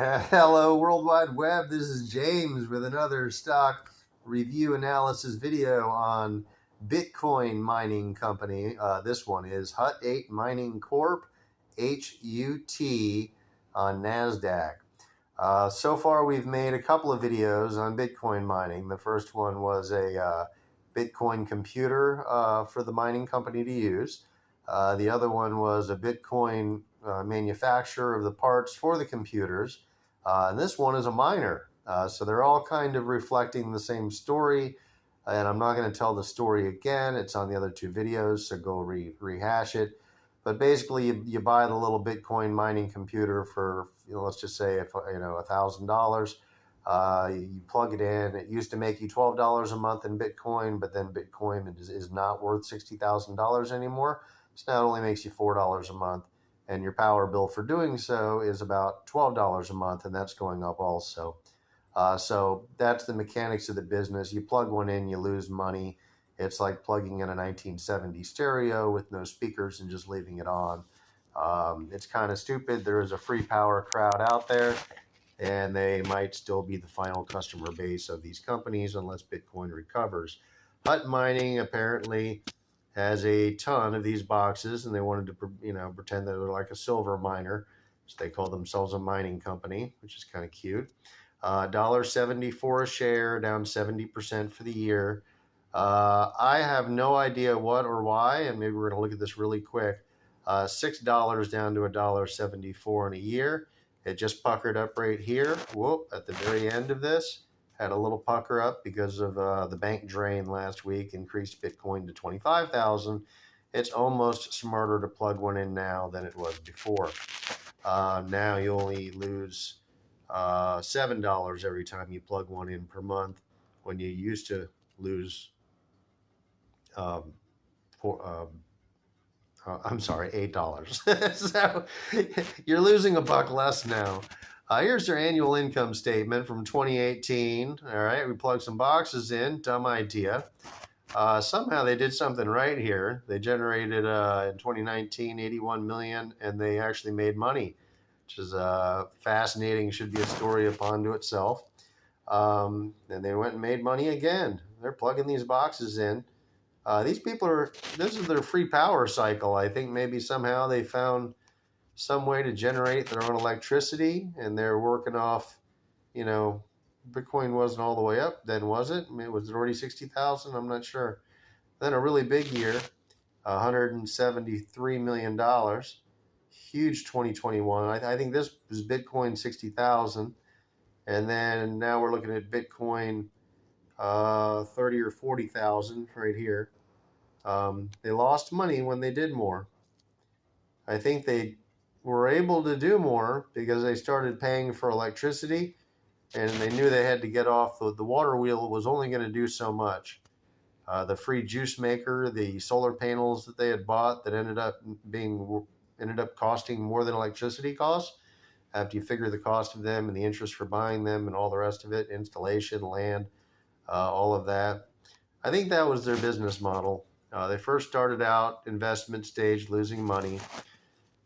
Hello, World Wide Web. This is James with another stock review analysis video on Bitcoin mining company. This one is Hut 8 Mining Corp, HUT, on NASDAQ. So far, we've made a couple of videos on Bitcoin mining. The first one was a Bitcoin computer for the mining company to use. The other one was a Bitcoin manufacturer of the parts for the computers. And this one is a miner. So they're all kind of reflecting the same story. And I'm not going to tell the story again. It's on the other two videos, so go rehash it. But basically, you buy the little Bitcoin mining computer for, let's just say, $1,000. You plug it in. It used to make you $12 a month in Bitcoin, but then Bitcoin is not worth $60,000 anymore. So now it only makes you $4 a month. And your power bill for doing so is about $12 a month, and that's going up also. So that's the mechanics of the business. You plug one in, you lose money. It's like plugging in a 1970 stereo with no speakers and just leaving it on. It's kind of stupid. There is a free power crowd out there, and they might still be the final customer base of these companies unless Bitcoin recovers. Hut Mining apparently has a ton of these boxes, and they wanted to pretend that they're like a silver miner, so they call themselves a mining company, which is kind of cute. $1.74 a share, down 70% for the year. I have no idea what or why, and maybe we're going to look at this really quick. $6 down to $1.74 in a year. It just puckered up right here. Whoop, at the very end of this. Had a little pucker up because of the bank drain last week, increased Bitcoin to 25,000. It's almost smarter to plug one in now than it was before. Now you only lose $7 every time you plug one in per month, when you used to lose $8. So you're losing a buck less now. Here's their annual income statement from 2018. All right, we plugged some boxes in. Dumb idea. Somehow they did something right here. They generated in 2019 81 million, and they actually made money, which is fascinating. Should be a story upon to itself. And they went and made money again. They're plugging these boxes in. These people this is their free power cycle. I think maybe somehow they found some way to generate their own electricity, and they're working off, Bitcoin wasn't all the way up then, was it? I mean, was it already 60,000? I'm not sure. Then a really big year, $173 million. Huge 2021. I think this was Bitcoin 60,000. And then now we're looking at Bitcoin 30 or 40,000 right here. They lost money when they did more. I think they were able to do more because they started paying for electricity, and they knew they had to get off the water wheel. Was only going to do so much. The free juice maker, the solar panels that they had bought that ended up costing more than electricity costs. After you figure the cost of them and the interest for buying them and all the rest of it, installation, land, all of that. I think that was their business model. They first started out investment stage, losing money.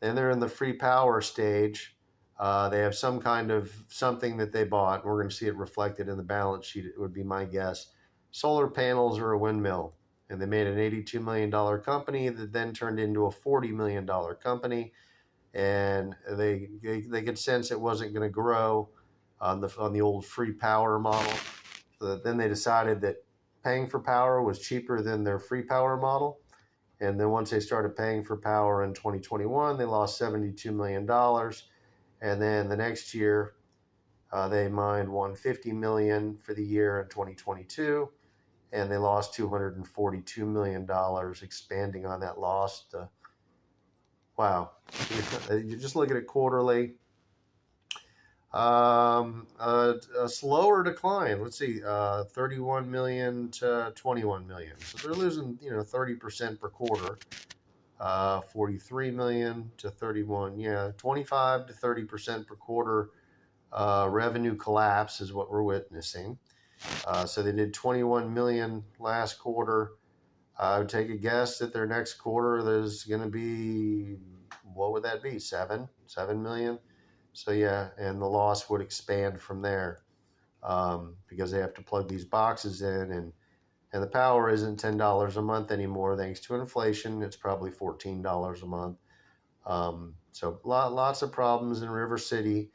Then they're in the free power stage. They have some kind of something that they bought. We're going to see it reflected in the balance sheet, it would be my guess. Solar panels or a windmill. And they made an $82 million company that then turned into a $40 million company. And they could sense it wasn't going to grow on the old free power model. So then they decided that paying for power was cheaper than their free power model. And then once they started paying for power in 2021, they lost $72 million. And then the next year, they mined $150 million for the year in 2022. And they lost $242 million, expanding on that loss. Wow. You just look at it quarterly. A slower decline. Let's see, 31 million to 21 million. So they're losing, 30% per quarter. 43 million to 31. Yeah, 25 to 30% per quarter. Revenue collapse is what we're witnessing. So they did 21 million last quarter. I would take a guess that their next quarter there's going to be, what would that be? 7 million. So yeah, and the loss would expand from there, because they have to plug these boxes in, and the power isn't $10 a month anymore thanks to inflation. It's probably $14 a month. So lots of problems in River City.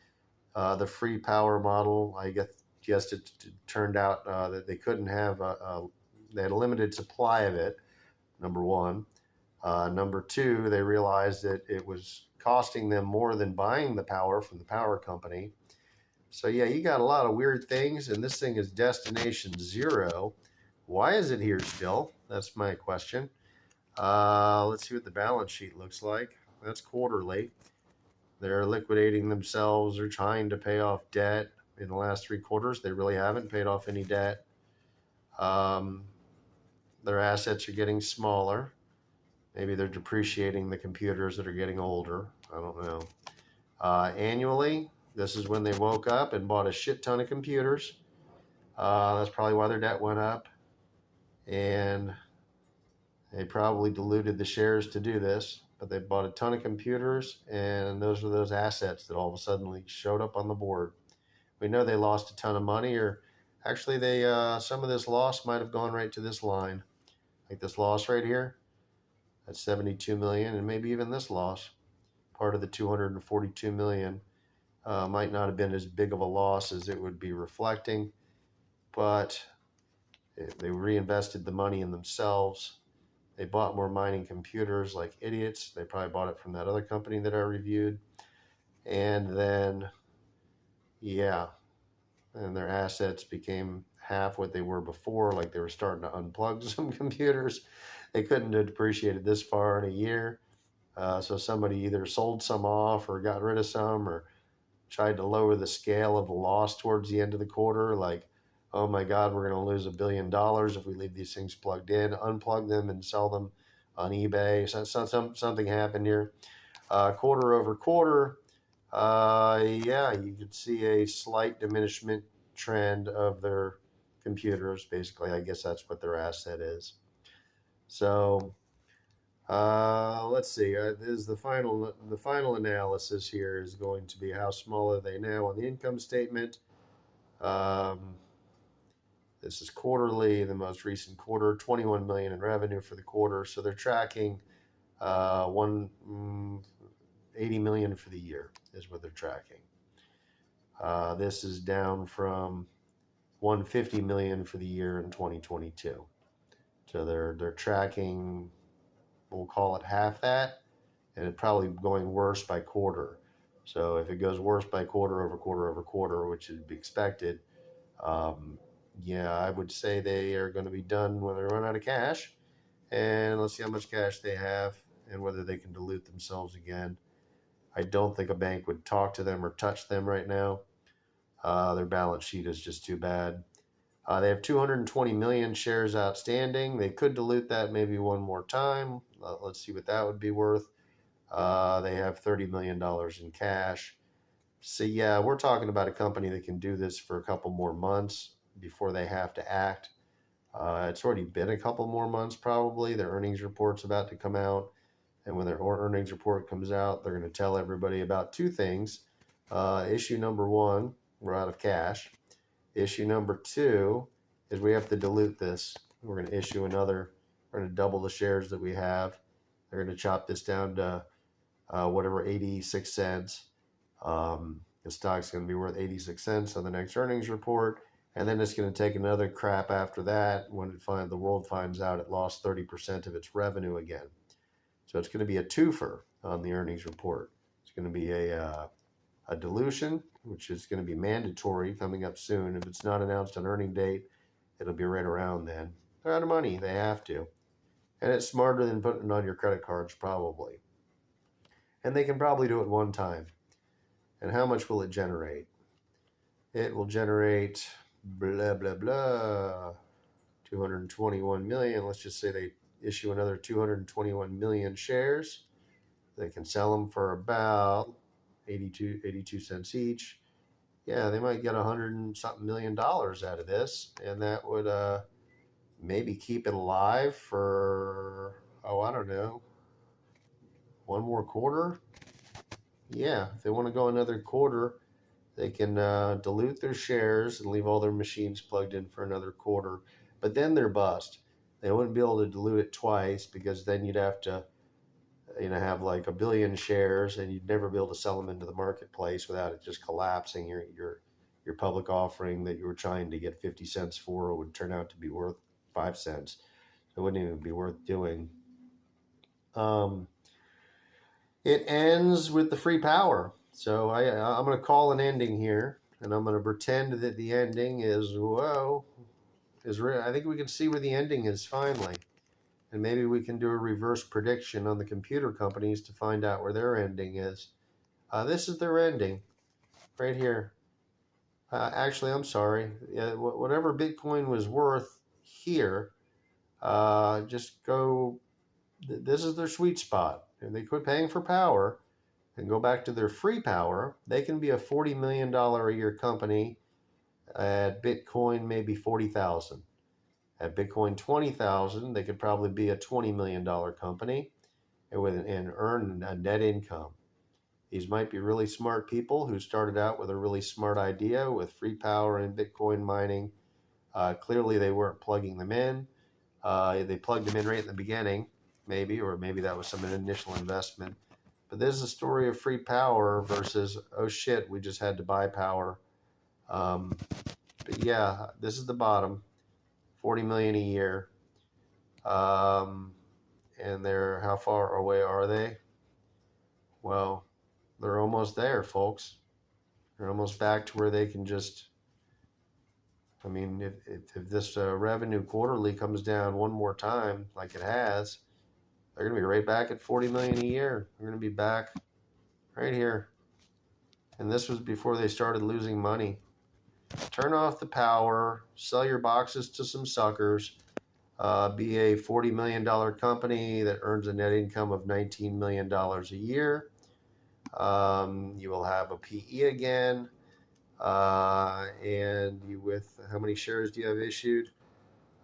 The free power model, I guess it turned out that they couldn't have they had a limited supply of it. Number one. Number two, they realized that it was costing them more than buying the power from the power company. So yeah, you got a lot of weird things, and this thing is destination zero. Why is it here still? That's my question. Let's see what the balance sheet looks like. That's quarterly. They're liquidating themselves. They're trying to pay off debt. In the last 3 quarters, they really haven't paid off any debt. Their assets are getting smaller. Maybe they're depreciating the computers that are getting older. I don't know. Annually, this is when they woke up and bought a shit ton of computers. That's probably why their debt went up. And they probably diluted the shares to do this. But they bought a ton of computers, and those were those assets that all of a sudden showed up on the board. We know they lost a ton of money, or actually, they some of this loss might have gone right to this line, like this loss right here. That's 72 million, and maybe even this loss, part of the 242 million, might not have been as big of a loss as it would be reflecting, but they reinvested the money in themselves. They bought more mining computers like idiots. They probably bought it from that other company that I reviewed. And then, yeah, and their assets became half what they were before, like they were starting to unplug some computers. They couldn't have depreciated this far in a year. So somebody either sold some off or got rid of some, or tried to lower the scale of the loss towards the end of the quarter. Like, oh my God, we're going to lose $1 billion if we leave these things plugged in, unplug them and sell them on eBay. Something happened here. Quarter over quarter, yeah, you could see a slight diminishment trend of their computers. Basically, I guess that's what their asset is. So let's see. This is the final analysis here is going to be how small are they now on the income statement. This is quarterly, the most recent quarter, 21 million in revenue for the quarter. So they're tracking 80 million for the year is what they're tracking. This is down from 150 million for the year in 2022. So they're tracking, we'll call it half that, and it's probably going worse by quarter. So if it goes worse by quarter over quarter over quarter, which would be expected, yeah, I would say they are going to be done when they run out of cash. And let's see how much cash they have and whether they can dilute themselves again. I don't think a bank would talk to them or touch them right now. Their balance sheet is just too bad. They have 220 million shares outstanding. They could dilute that maybe one more time. Let's see what that would be worth. They have $30 million in cash. So yeah, we're talking about a company that can do this for a couple more months before they have to act. It's already been a couple more months probably. Their earnings report's about to come out. And when their earnings report comes out, they're going to tell everybody about two things. Issue number one, we're out of cash. Issue number two is we have to dilute this. We're going to issue another. We're going to double the shares that we have. They're going to chop this down to whatever, 86 cents. The stock's going to be worth 86 cents on the next earnings report. And then it's going to take another crap after that when the world finds out it lost 30% of its revenue again. So it's going to be a twofer on the earnings report. It's going to be a dilution, which is going to be mandatory coming up soon. If it's not announced on earning date, it'll be right around then. They're out of money. They have to. And it's smarter than putting it on your credit cards, probably. And they can probably do it one time. And how much will it generate? It will generate blah, blah, blah, 221 million. Let's just say they issue another 221 million shares. They can sell them for about 82 cents each. Yeah, they might get $100-something million out of this, and that would maybe keep it alive for, I don't know, one more quarter. yeah, if they want to go another quarter, they can dilute their shares and leave all their machines plugged in for another quarter. But then they're bust. They wouldn't be able to dilute it twice because then you'd have to, have like a billion shares, and you'd never be able to sell them into the marketplace without it just collapsing. Your public offering that you were trying to get 50 cents for would turn out to be worth 5 cents. So it wouldn't even be worth doing. Um, it ends with the free power. So I'm going to call an ending here, and I'm going to pretend that the ending is I think we can see where the ending is finally, and maybe we can do a reverse prediction on the computer companies to find out where their ending is. This is their ending, right here. Actually, I'm sorry. Whatever Bitcoin was worth here, just go. This is their sweet spot. If they quit paying for power and go back to their free power, they can be a $40 million a year company at Bitcoin, maybe 40,000. At Bitcoin 20,000, they could probably be a $20 million company and earn a net income. These might be really smart people who started out with a really smart idea with free power and Bitcoin mining. Clearly, they weren't plugging them in. They plugged them in right in the beginning, or maybe that was some initial investment. But this is a story of free power versus, oh shit, we just had to buy power. But yeah, this is the bottom, 40 million a year. And they're, how far away are they? Well, they're almost there, folks. They're almost back to where they can just, if this revenue quarterly comes down one more time like it has, they're going to be right back at 40 million a year. They're going to be back right here. And this was before they started losing money. Turn off the power, sell your boxes to some suckers, be a $40 million company that earns a net income of $19 million a year. You will have a PE again. And with how many shares do you have issued?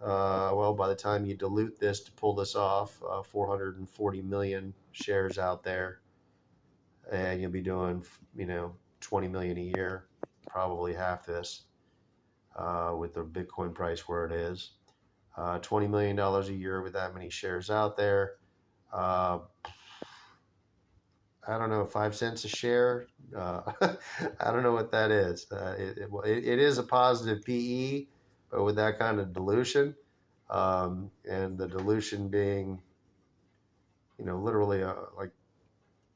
Well, by the time you dilute this to pull this off, 440 million shares out there, and you'll be doing, 20 million a year, probably half this, with the Bitcoin price where it is. $20 million a year with that many shares out there. I don't know, 5 cents a share. I don't know what that is. It is a positive PE, but with that kind of dilution, and the dilution being, literally like,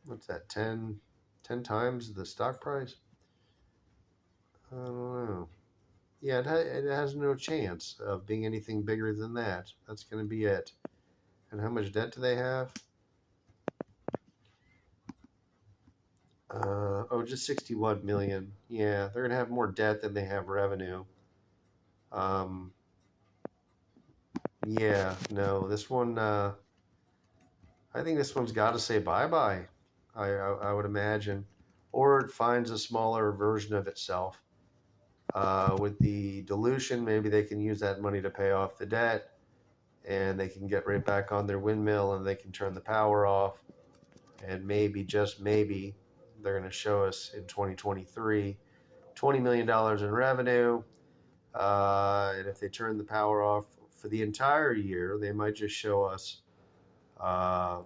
what's that, 10 times the stock price? I don't know. Yeah, it has no chance of being anything bigger than that. That's going to be it. And how much debt do they have? Just 61 million. Yeah, they're going to have more debt than they have revenue. Yeah, no, this one, I think this one's got to say bye-bye, I would imagine. Or it finds a smaller version of itself. With the dilution, maybe they can use that money to pay off the debt, and they can get right back on their windmill, and they can turn the power off. And maybe, just maybe, they're going to show us in 2023 $20 million in revenue. And if they turn the power off for the entire year, they might just show us a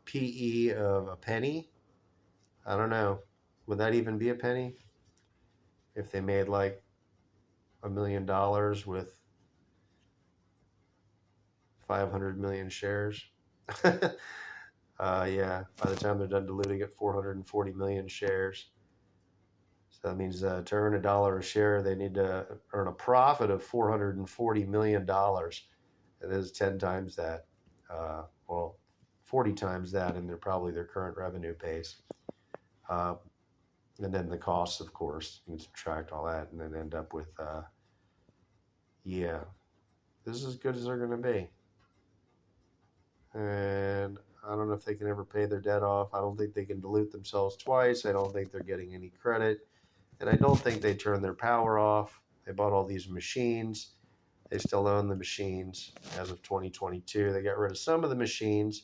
PE of a penny. I don't know. Would that even be a penny? If they made like $1 million with 500 million shares. Yeah, by the time they're done diluting it, 440 million shares. So that means to earn $1 a share, they need to earn a profit of $440 million. It is 10 times that. 40 times that, and they're probably their current revenue base. And then the costs, of course, you can subtract all that and then end up with, yeah, this is as good as they're going to be. And I don't know if they can ever pay their debt off. I don't think they can dilute themselves twice. I don't think they're getting any credit. And I don't think they turn their power off. They bought all these machines. They still own the machines as of 2022. They got rid of some of the machines.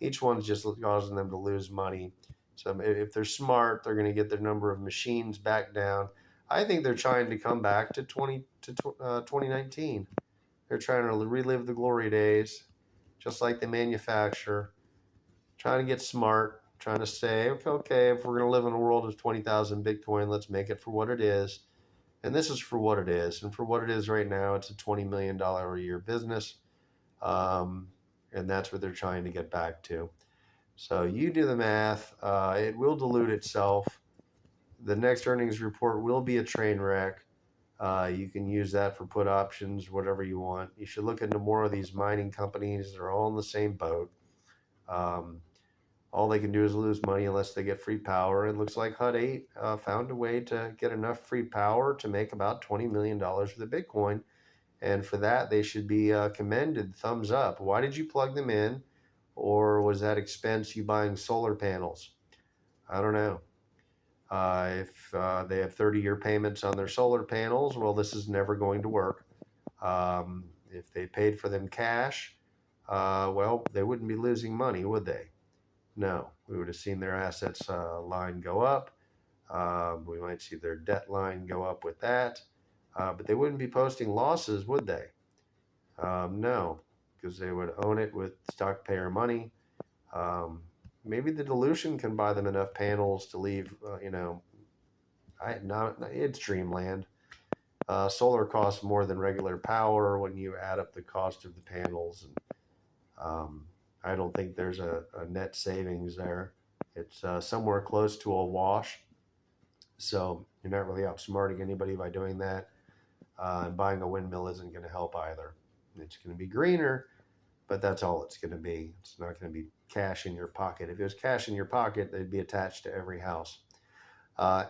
Each one's just causing them to lose money. So if they're smart, they're going to get their number of machines back down. I think they're trying to come back to 2019. They're trying to relive the glory days, just like the manufacturer, trying to get smart, trying to say, okay, if we're going to live in a world of 20,000 Bitcoin, let's make it for what it is. And this is for what it is. And for what it is right now, it's a $20 million a year business. And that's what they're trying to get back to. So you do the math. It will dilute itself. The next earnings report will be a train wreck. You can use that for put options, whatever you want. You should look into more of these mining companies. They're all in the same boat. All they can do is lose money unless they get free power. It looks like Hut 8 found a way to get enough free power to make about $20 million for the Bitcoin. And for that, they should be commended. Thumbs up. Why did you plug them in? Or was that expense you buying solar panels? I don't know. If they have 30-year payments on their solar panels, well, this is never going to work. If they paid for them cash, well, they wouldn't be losing money, would they? No, we would have seen their assets line go up. We might see their debt line go up with that. But they wouldn't be posting losses, would they? No, because they would own it with stock payer money. Maybe the dilution can buy them enough panels to leave, it's dreamland. Solar costs more than regular power when you add up the cost of the panels. And I don't think there's a net savings there. It's somewhere close to a wash. So you're not really outsmarting anybody by doing that. And buying a windmill isn't going to help either. It's going to be greener, but that's all it's going to be. It's not going to be cash in your pocket. If it was cash in your pocket, they'd be attached to every house.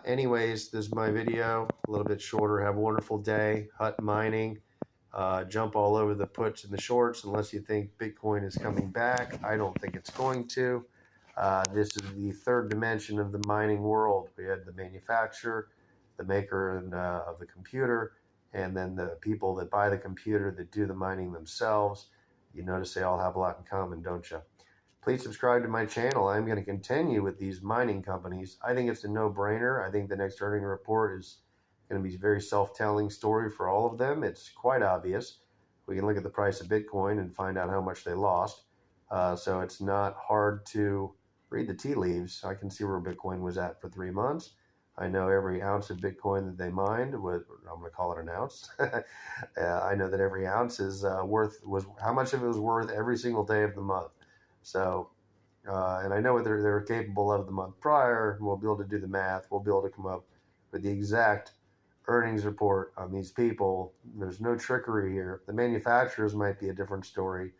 Anyways, this is my video, a little bit shorter. Have a wonderful day. Hut mining. Jump all over the puts and the shorts unless you think Bitcoin is coming back. I don't think it's going to. This is the third dimension of the mining world. We had the manufacturer, the maker of the computer, and then the people that buy the computer that do the mining themselves. You notice they all have a lot in common, don't you? Please subscribe to my channel. I'm going to continue with these mining companies. I think it's a no-brainer. I think the next earnings report is going to be a very self-telling story for all of them. It's quite obvious. We can look at the price of Bitcoin and find out how much they lost. So it's not hard to read the tea leaves. I can see where Bitcoin was at for 3 months. I know every ounce of Bitcoin that they mined was, I'm going to call it an ounce. I know that every ounce is was how much of it was worth every single day of the month. So, and I know what they're capable of the month prior. We'll be able to do the math. We'll be able to come up with the exact earnings report on these people. There's no trickery here. The manufacturers might be a different story,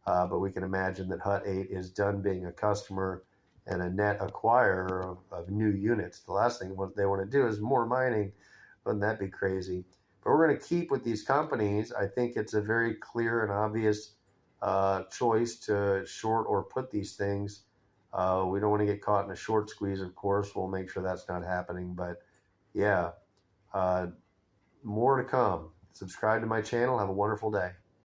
but we can imagine that Hut 8 is done being a customer and a net acquirer of new units. The last thing what they want to do is more mining. Wouldn't that be crazy? But we're going to keep with these companies. I think it's a very clear and obvious choice to short or put these things. We don't want to get caught in a short squeeze, of course. We'll make sure that's not happening. But yeah, more to come. Subscribe to my channel. Have a wonderful day.